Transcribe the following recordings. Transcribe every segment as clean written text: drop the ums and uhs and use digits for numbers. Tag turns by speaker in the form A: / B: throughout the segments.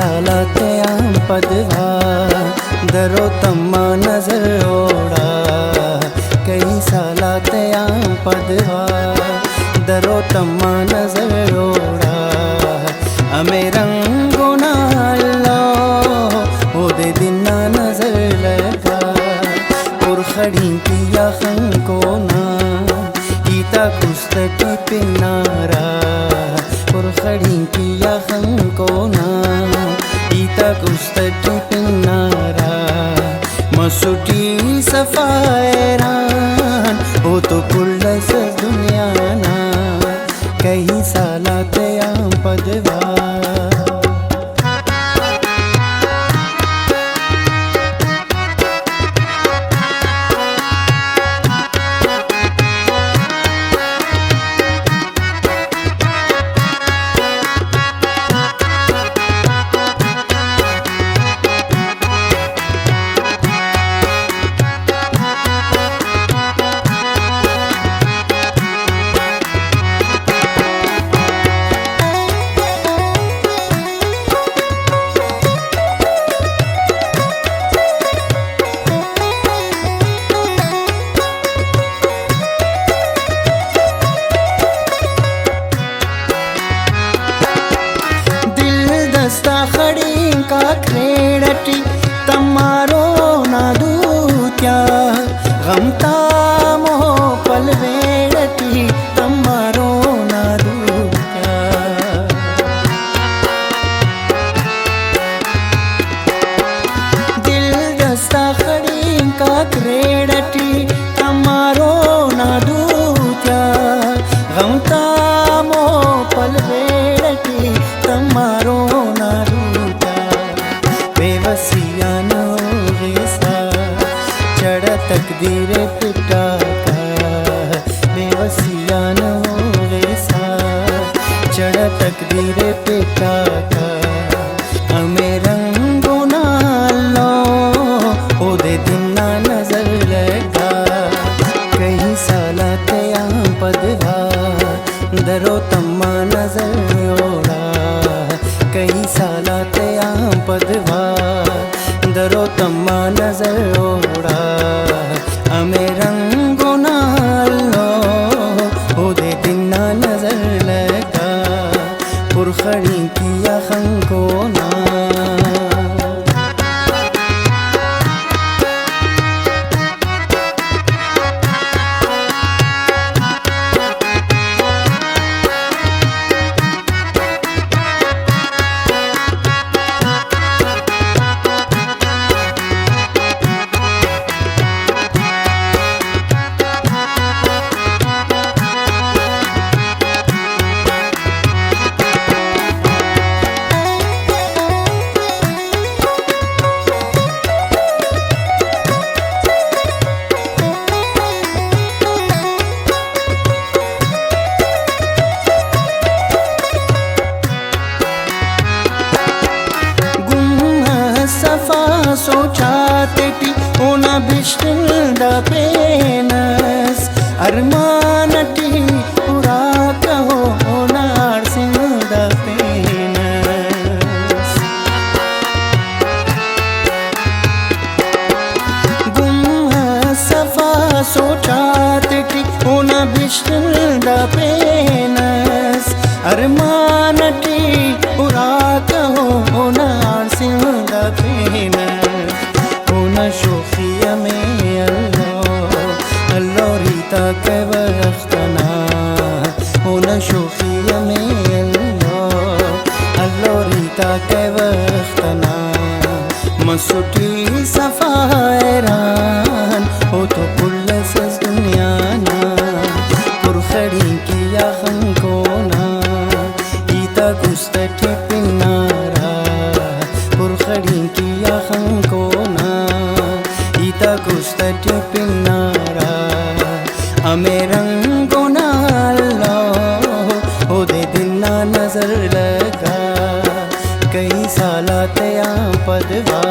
A: सालातयां पदवा दरो तम्मा नजर ओढ़ा कई सालातयां पदवा दरो तम्मा नजर ओढ़ा हमें रंगो ना लो ओदे दिना नजर लगा और खड़ी किया को ना ईता कुस्तक पिनारा और खड़ी किया को ना ईता कुस्तक पिनारा मसूटी सफायरान हो तो कुल्लस दुनिया ना कहीं सालातयां पदवा खड़ी का क्रेडटी तमारो ना दूत्या गमता मोह पलवेडटी तमारो ना दूत्या दिल दस्ता खड़ी का क्रेडटी तमारो ना दूत्या गमता मोह पलवेडटी तमारो बेवसियानो गेसा चढ़ा तकदीर पिटा का बेवसियानो गेसा चढ़ा तकदीर पिटा का हमें रंगो ना लो ओदे दिन ना नजर लगा कहीं सालातयां पदवा दरो तम्मा नजर ओढ़ा कई सालातयां पदवा दरो तम्मा नजर ओढ़ा हमें रंगो ना लो ओदे दिन ना नजर लगा पुरखड़ी किया को ना सोचाते टी ओना बिश्तिल दा पेनस अरमानटी पूरा कहो ओना आरसिल दा पेनस गुम सफा सोचाते टी ओना बिश्तिल दा पेनस अरमानटी पूरा कहो ओना आरसिल दा पेनस शोखिया में अल्लो रीता के वख्तना होना शोखिया में अल्लो रीता के वख्तना मसूटी सफायरान हो तो कुल्लस दुनिया ना पुरखड़ी किया को ना ईता कुस्तक पिनारा पुरखड़ी किया को ना ईता कुस्तक पिनारा हमें रंगो ना लो ओदे दिन ना नजर लगा कई सालातयां पदवा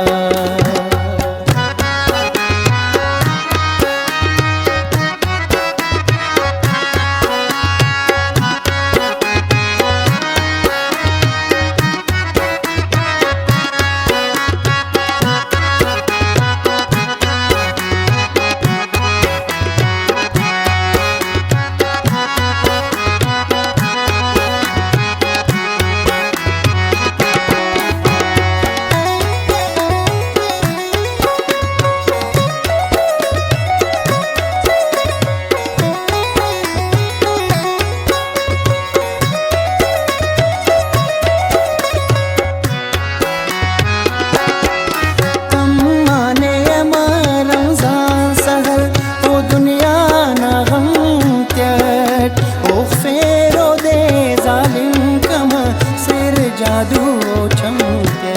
A: जादू चमके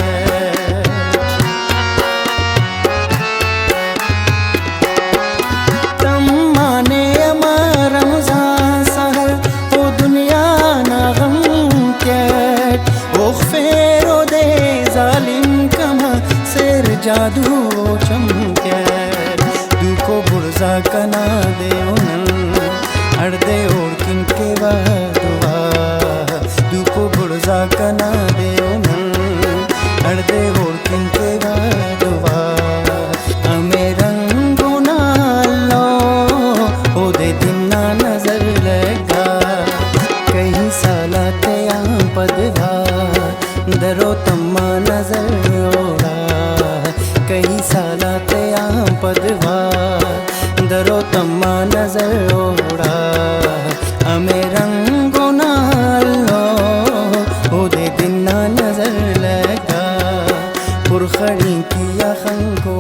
A: तम्माने अमर रमजान सहर ओ दुनिया ना गम के ओ फेरो दे जालिम कमा सेर जादू चमके दुको बुर्जा कना दे अर्दे और किनके वादवा दुको बुर्जा कना दे अर्दे और किनके वादवा हमें रंगो ना लो ओ दे दिन ना नजर लगा कहीं साला ते पदवा दरो तम्मा नजर ओड़ा कहीं साला ते पदवा दरो तम्मा नजर ओड़ा हमें रंगो ना लो ओ दे दिन ना नजर लगा पुरखड़ी किया खंगो